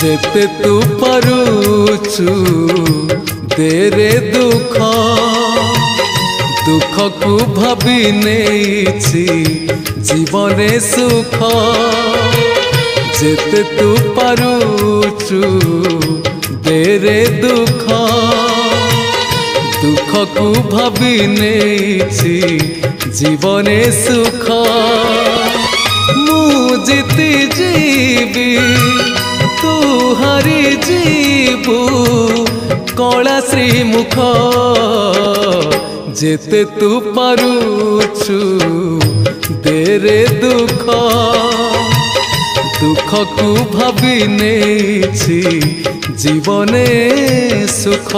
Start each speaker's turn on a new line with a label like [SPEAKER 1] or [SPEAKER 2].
[SPEAKER 1] जेते तू पारुछु देरे दुख दुख को भाभी नेछि जीवने सुख जेते तू पारुछु देरे दुख दुख को भाभी नेछि जीवने सुख मु जीति जीवी तू हरि जीवु कला श्रीमुख जेते तू पारुछु देरे दुख दुख को भाभी नेछि जीवने सुख।